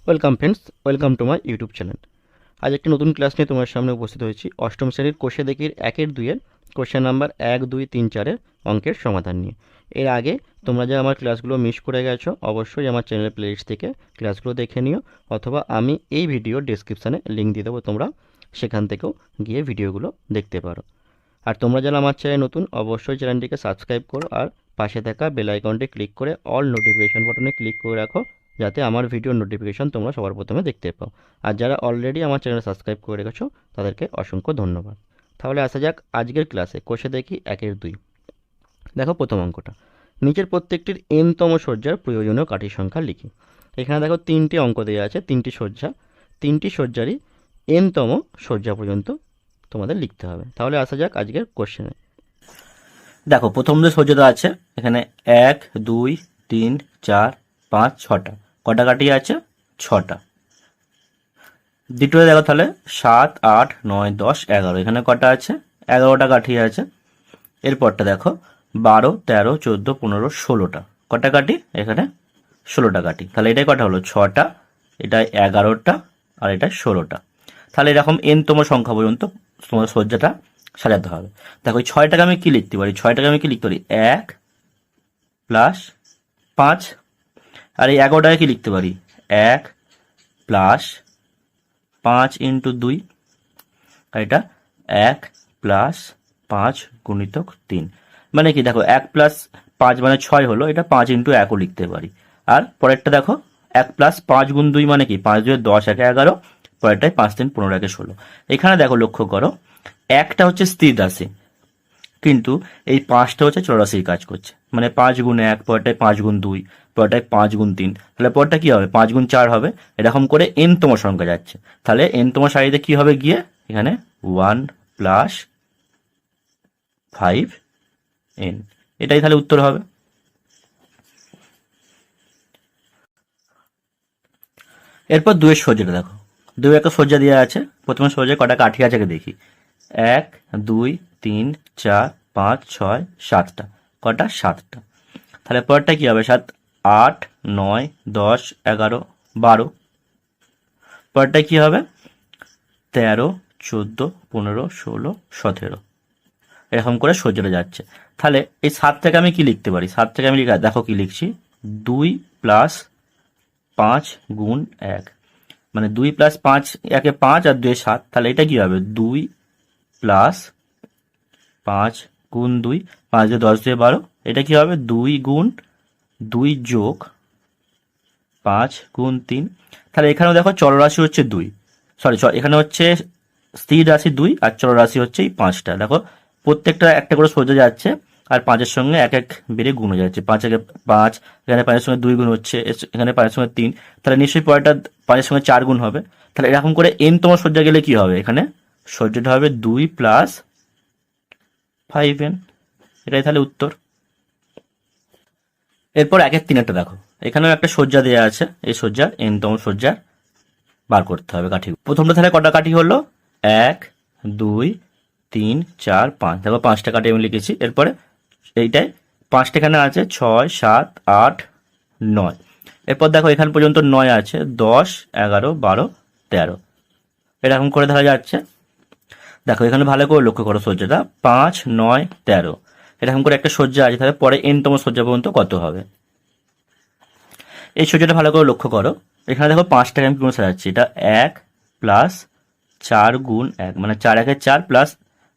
Welcome friends, welcome to my YouTube channel. আজ একটি নতুন ক্লাস নিয়ে তোমার সামনে উপস্থিত হয়েছি। অষ্টম শ্রেণীর কোষে দেখির 1-2 কোশ্চেন নাম্বার 1, 2, 3, 4 অঙ্কের সমাধান নিয়ে। এর আগে তোমরা যে আমার ক্লাসগুলো মিস করে গেছো, অবশ্যই আমার চ্যানেলের প্লেলিস্ট থেকে ক্লাসগুলো দেখে নিও, অথবা আমি এই ভিডিও ডেসক্রিপশানে লিঙ্ক দিয়ে দেবো, তোমরা সেখান থেকেও গিয়ে ভিডিওগুলো দেখতে পারো। আর তোমরা যারা আমার চ্যানেল নতুন, অবশ্যই চ্যানেলটিকে সাবস্ক্রাইব করো আর পাশে থাকা বেল আইকনটি ক্লিক করে অল নোটিফিকেশন বাটনে ক্লিক করে রাখো, যাতে আমার ভিডিওর নোটিফিকেশন তোমরা সবার প্রথমে দেখতে পাও। আর যারা অলরেডি আমার চ্যানেল সাবস্ক্রাইব করে রেখেছো তাদেরকে অসংখ্য ধন্যবাদ। তাহলে আসা যাক আজকের ক্লাসে। কোষে দেখি 1-2। দেখো প্রথম অঙ্কটা, নিচের প্রত্যেকটির এনতম সজ্জার প্রয়োজনীয় কাঠির সংখ্যা লিখি। এখানে দেখো 3টি অঙ্ক দেওয়া আছে, 3টি সজ্জা, 3টি সজ্জারই এনতম সজ্জা পর্যন্ত তোমাদের লিখতে হবে। তাহলে আসা যাক আজকের কোশ্চেনে। দেখো প্রথম যে সজ্জাটা আছে এখানে 1, 2, 3, 4, 5, 6টা কটা কাঠি আছে? 6টা। দ্বিতীয় দেখো তাহলে 7, 8, 9, 10, 11 এখানে কটা আছে? 11টা কাঠি আছে। এরপরটা দেখো 12, 13, 14, 15, 16টা কটা কাঠি? এখানে 16টা কাঠি। তাহলে এটাই কটা হলো? 6টা, এটা 11টা, আর এটা 16টা। তাহলে এরকম এনতম সংখ্যা পর্যন্ত তোমার সজ্জাটা সাজাতে হবে। দেখো এই 6টাকে আমি কি লিখতে পারি? 6টাকে আমি কি লিখতে পারি? 1 প্লাস 5। আর এই 11টাকে কি লিখতে পারি? 1 প্লাস 5 ইন্টু 2। আর এটা 1 প্লাস 5 গুণিতক 3। মানে কি? দেখো 1 প্লাস 5 মানে 6 হলো, এটা 5 ইন্টু 1ও লিখতে পারি। আর পরেরটা দেখো 1 প্লাস 5 গুণ 2 মানে কি? 5 2 10, 1 11। পরেরটাই 5 3 15, 1 16। এখানে দেখো লক্ষ্য করো, একটা হচ্ছে স্থির রাশি, কিন্তু এই 5টা হচ্ছে চলরাশির কাজ করছে। মানে 5 গুণ 1, পরেরটায় 5 গুণ 2, পরেরটায় 5 গুণ 3। তাহলে পরেরটা কি হবে? 5 গুণ 4 হবে। এরকম করে এনতম সংখ্যা যাচ্ছে। তাহলে এনতম সারিতে কি হবে গিয়ে? এখানে 1 প্লাস 5n, এটাই তাহলে উত্তর হবে। এরপর 2 এর সজ্জাটা দেখো। 2 একটা সজ্জা দেওয়া আছে। প্রথমে সজ্জায় কটা কাঠি আছে আগে দেখি। 1, 2, 3, 4, 5, 6, 7টা কটা? 7টা। তাহলে পরেরটা কি হবে? 7, 8, 9, 10, 11, 12। পরেরটা কি হবে? 13, 14, 15, 16, 17। এরকম করে সজ্জাটা যাচ্ছে। তাহলে এই 7 থেকে আমি কি লিখতে পারি? 7 থেকে আমি দেখো কি লিখছি, 2 প্লাস 5 গুণ 1। মানে 2 প্লাস 5, 1 5 আর 2 7। তাহলে এটা কি হবে? 2 প্লাস 5 গুণ 2, 5 দিয়ে 10 দিয়ে 12। এটা কি হবে? 2 গুণ 2 যোগ 5 গুণ 3। তাহলে এখানেও দেখো চলরাশি হচ্ছে 2, সরি এখানে হচ্ছে স্থির রাশি 2 আর চলরাশি হচ্ছে এই 5টা। দেখো প্রত্যেকটা একটা করে সোজা যাচ্ছে, আর 5-এর সঙ্গে 1 1 বেড়ে গুণ হয়ে যাচ্ছে। 5 একে 5, এখানে 5-এর সঙ্গে 2 গুণ হচ্ছে, এখানে 5-এর সঙ্গে 3। তাহলে নিশ্চয়ই পরেরটা 5-এর সঙ্গে 4 গুণ হবে। তাহলে এরকম করে n তম সজ্জা গেলে কি হবে? এখানে সজ্জাটা হবে 2 প্লাস 5n, এটাই তাহলে উত্তর। এরপর 1-এর 3-একটা দেখো। এখানেও একটা সজ্জা দেওয়া আছে, এই সজ্জার n তম সজ্জা বার করতে হবে কাঠি। প্রথমটা তাহলে কটা কাঠি হলো? 1, 2, 3, 4, 5। দেখো 5টা কাঠি আমি লিখেছি। এরপরে এইটাই 5টা এখানে আছে, 6, 7, 8, 9। এরপর দেখো এখান পর্যন্ত 9 আছে, 10, 11, 12, 13। এরকম করে ধরা যাচ্ছে। দেখো এখানে ভালো করে লক্ষ্য করো সজ্জাটা, 5, 9, 13 এরকম করে একটা সজ্জা আছে। তাহলে পরে n-তম সজ্জা পর্যন্ত কত হবে? এই সজ্জাটা ভালো করে লক্ষ্য করো। এখানে দেখো 5টাকে আমি পুরো সাজাচ্ছি। এটা 1 প্লাস 4 গুণ 1, মানে 4 1 4 প্লাস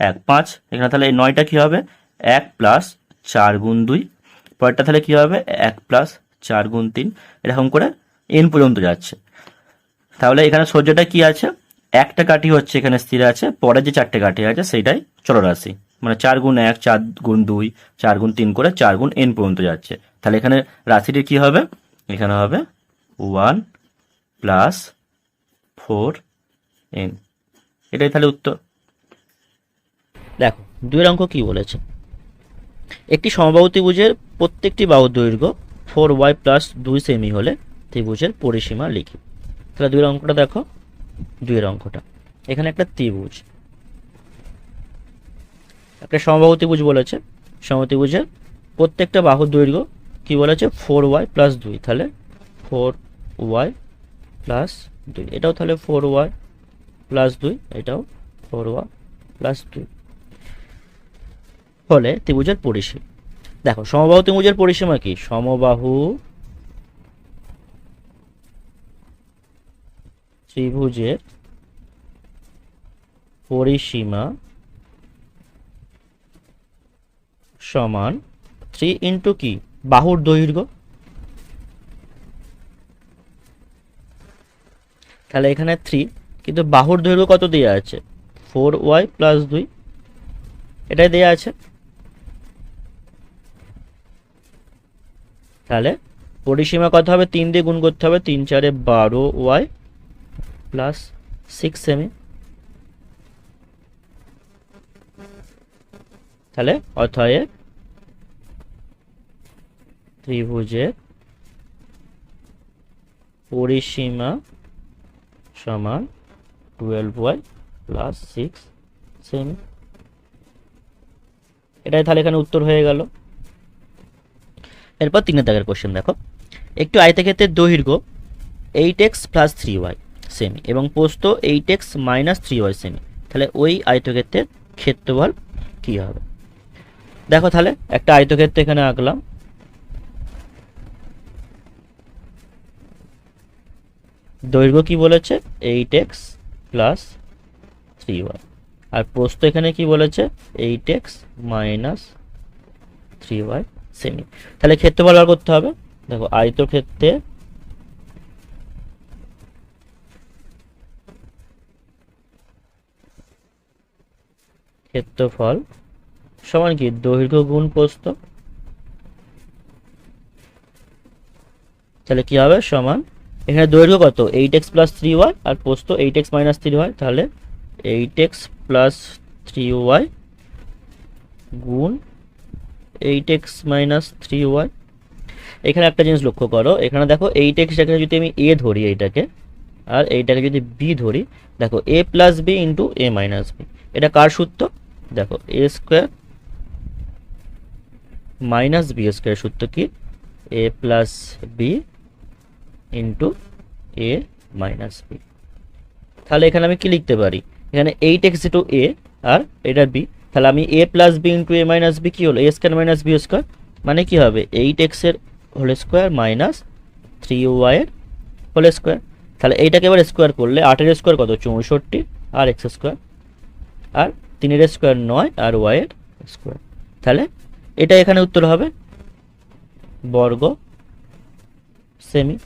1 5। এখানে তাহলে এই 9টা কি হবে? 1 প্লাস 4 গুণ 2। পরেরটা তাহলে কি হবে? 1 প্লাস 4 গুণ 3। এরকম করে n পর্যন্ত যাচ্ছে। তাহলে এখানে সজ্জাটা কি আছে? একটা কাঠি হচ্ছে এখানে স্থির আছে, পরে যে 4টে কাঠি আছে সেইটাই চলরাশি। মানে 4 গুণ 1, 4 গুণ 2, 4 গুণ 3 করে 4 গুণ n পর্যন্ত যাচ্ছে। তাহলে এখানে রাশিটি কি হবে? এখানে হবে 1 প্লাস 4n, এটাই তাহলে উত্তর। দেখো 2 অঙ্ক কি বলেছে, একটি সমবাহু ত্রিভুজের প্রত্যেকটি বাহুর দৈর্ঘ্য 4y প্লাস 2 সেমি হলে ত্রিভুজের পরিসীমা লিখি। তাহলে 2 অঙ্কটা দেখো। 2 অঙ্কটা, এখানে একটা ত্রিভুজ, একটা সমবাহু ত্রিভুজ বলেছে। সমবাহু ত্রিভুজের প্রত্যেকটা বাহুর দৈর্ঘ্য কি বলেছে? 4y plus 2। তাহলে 4y প্লাস 2, এটাও তাহলে 4y প্লাস 2, এটাও 4y প্লাস 2 হলে ত্রিভুজের পরিসীমা। দেখো সমবাহু ত্রিভুজের পরিসীমা কি? সমবাহু ত্রিভুজের পরিসীমা সমান 3 ইন্টু কি? বাহুর দৈর্ঘ্য। তাহলে এখানে 3, কিন্তু বাহুর দৈর্ঘ্য কত দেওয়া আছে? 4y প্লাস 2, এটাই দেওয়া আছে। তাহলে পরিসীমা কত হবে? 3 দিয়ে গুণ করতে হবে, 3 4 12y প্লাস 6 সেমি। তাহলে অতএব ত্রিভুজের পরিসীমা সমান 12y প্লাস 6 সেমি। এটাই তাহলে এখানে উত্তর হয়ে গেল। এরপর 3 দাগের কোশ্চেন দেখো, একটু আয়তক্ষেত্রের দৈর্ঘ্য 8x প্লাস 3y সেমি এবং প্রস্থ 8x মাইনাস 3y সেমি, তাহলে ওই আয়তক্ষেত্রের ক্ষেত্রফল কি হবে? দেখো তাহলে একটা আয়তক্ষেত্র এখানে আঁকলাম, দৈর্ঘ্য কি বলেছে? 8x প্লাস 3y, আর প্রস্থ এখানে কি বলেছে? 8x minus 3y semi. তাহলে ক্ষেত্রফল বার করতে হবে। দেখো আয়তক্ষেত্রে ক্ষেত্রফল সমান কি? দৈর্ঘ্য গুণ প্রস্থ। তাহলে কি হবে? সমান, এখানে দৈর্ঘ্য কত? 8x প্লাস 3y আর প্রস্থ 8x মাইনাস 3y, তাহলে 8x প্লাস 3y গুণ 8x মাইনাস 3y। এখানে একটা জিনিস লক্ষ্য করো, এখানে দেখো 8xটাকে যদি আমি a ধরি এইটাকে, আর এইটাকে যদি b ধরি, দেখো a plus b into a minus b, এটা কার সূত্র? দেখো a square minus b square সূত্র কি? a plus b into a minus b। তাহলে এখানে আমি কি লিখতে পারি? এখানে 8x ইন্টু a আর এটা b, তাহলে আমি a plus b into a minus b কি হলো? a square minus b square, মানে কি হবে? 8x এর হোল স্কোয়ার মাইনাস 3y এর হোল স্কোয়ার। তাহলে এইটাকে এবার স্কোয়ার করলে 8 এর স্কোয়ার কত? 64 আর x স্কোয়ার, আর 3 এর স্কোয়ার 9 আর y এর স্কোয়ার। তাহলে এটা এখানে উত্তর হবে বর্গ সেমি।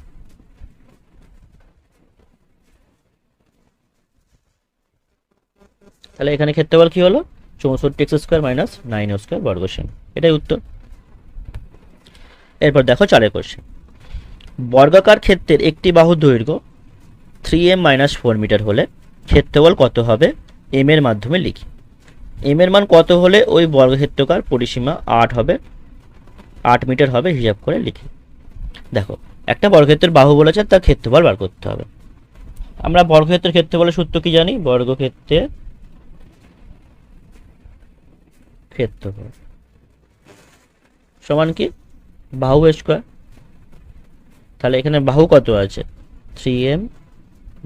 তাহলে এখানে ক্ষেত্রফল কি হলো? 64x স্কোয়ার মাইনাস 9 স্কোয়ার বর্গ সেমি, এটাই উত্তর। এরপর দেখো 4 কোশ্চেন, বর্গাকার ক্ষেত্রের একটি বাহুর দৈর্ঘ্য 3m মাইনাস 4 মিটার হলে ক্ষেত্রফল কত হবে? m এর মাধ্যমে লিখি। m এর মান কত হলে ওই বর্গক্ষেত্রকার পরিসীমা 8 হবে, 8 মিটার হবে হিসাব করে লিখি। দেখো একটা বর্গক্ষেত্রের বাহু বলেছে, তার ক্ষেত্রফল বার করতে হবে। আমরা বর্গক্ষেত্রের ক্ষেত্রফলের সূত্র কি জানি? বর্গক্ষেত্রের ক্ষেত্রফল সমান কি? বাহু স্কোয়ার। তাহলে এখানে বাহু কত আছে? 3m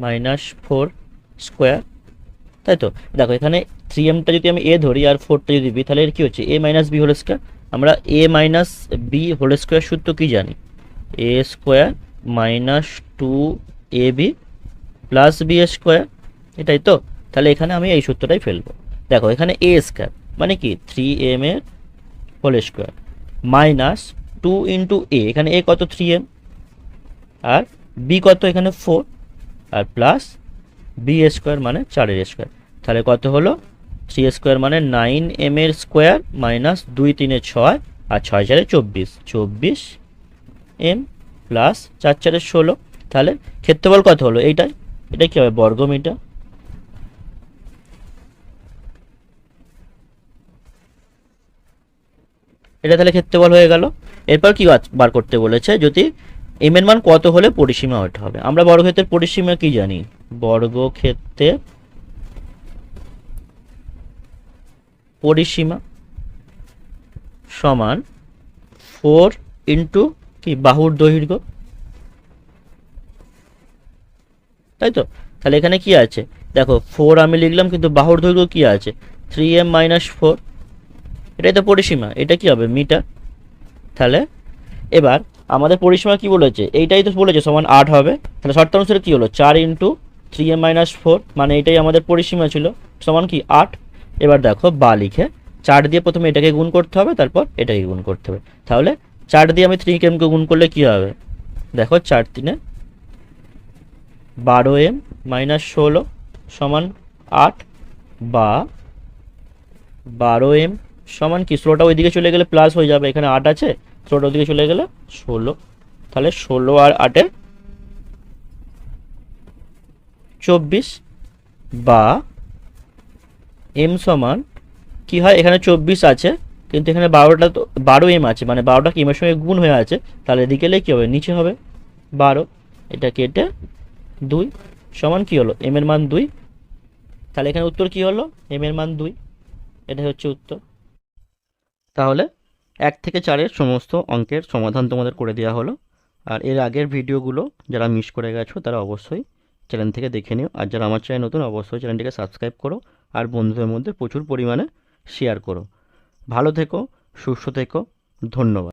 মাইনাস 4 স্কোয়ার, তাই তো? দেখো এখানে 3mটা যদি আমি a ধরি আর 4টা যদি b, তাহলে এর কি হচ্ছে? a minus b whole square. আমরা a minus b whole square সূত্র কি জানি? a square minus 2ab plus b square, এটাই তো? তাহলে এখানে আমি এই সূত্রটাই ফেলবো। দেখো এখানে a স্কোয়ার মানে কি? 3m এর whole square minus 2 into a, এখানে a কত? 3m, আর b কত? এখানে 4, আর প্লাস b স্কোয়ার মানে 4 এর স্কোয়ার। তাহলে কত হলো? 3 স্কোয়ার মানে 9m এর স্কোয়ার মাইনাস 2 3 6 আর 6 4 24, 24m প্লাস 4 4 16। তাহলে ক্ষেত্রফল কত হলো? এইটাই, এটা কি হবে? বর্গ মিটার। এটা তাহলে ক্ষেত্রফল হয়ে গেল। এরপর কি বার করতে বলেছে? যদি m এর মান কত হলে পরিসীমা ওঠা হবে। আমরা বর্গক্ষেত্রের পরিসীমা কি জানি? বর্গক্ষেত্রের পরিসীমা সমান 4 ইন্টু কি? বাহুর দৈর্ঘ্য তাই তো? তাহলে এখানে কি আছে দেখো, 4 আমি লিখলাম কিন্তু বাহুর দৈর্ঘ্য কি আছে 3m মাইনাস 4, এটাই তো পরিসীমা, এটা কি হবে মিটার। তাহলে এবার আমাদের পরিসীমা কি বলেছে, এইটাই তো বলেছে সমান 8 হবে। তাহলে শর্ত অনুসারে কি হলো 4 ইন্টু 3m মাইনাস 4, মানে এটাই আমাদের পরিসীমা ছিল, সমান কি 8। এবার দেখো বা লিখে 4 দিয়ে প্রথমে এটাকে গুণ করতে হবে, তারপর এটাকে গুণ করতে হবে। তাহলে 4 দিয়ে আমি 3m কে গুণ করলে কি হবে, দেখো 4 3 12m মাইনাস 16 সমান 8, বা 12m সমান কি, 16টা ওইদিকে চলে গেলে প্লাস হয়ে যাবে, এখানে 8 আছে, 16টা ওইদিকে চলে গেলে 16। তাহলে 16 আর 8-এ 24, বা m সমান কি হয়, এখানে 24 আছে কিন্তু এখানে 12টা তো 12m আছে, মানে 12টা কি এর সঙ্গে গুণ হয়ে আছে, তাহলে এদিকে এলে কি হবে নিচে হবে 12, এটা কেটে 2 সমান কি হলো m এর মান 2। তাহলে এখানে উত্তর কি হলো m এর মান 2, এটা হচ্ছে উত্তর। তাহলে 1 থেকে 4-এর সমস্ত অঙ্কের সমাধান তোমাদের করে দেওয়া হলো। আর এর আগের ভিডিওগুলো যারা মিস করে গেছো তারা অবশ্যই চ্যানেল থেকে দেখে নিও, আর যারা আমার চ্যানেল নতুন অবশ্যই চ্যানেলটিকে সাবস্ক্রাইব করো, আর বন্ধুদের মধ্যে প্রচুর পরিমাণে শেয়ার করো। ভালো থেকো, সুস্থ থেকো, ধন্যবাদ।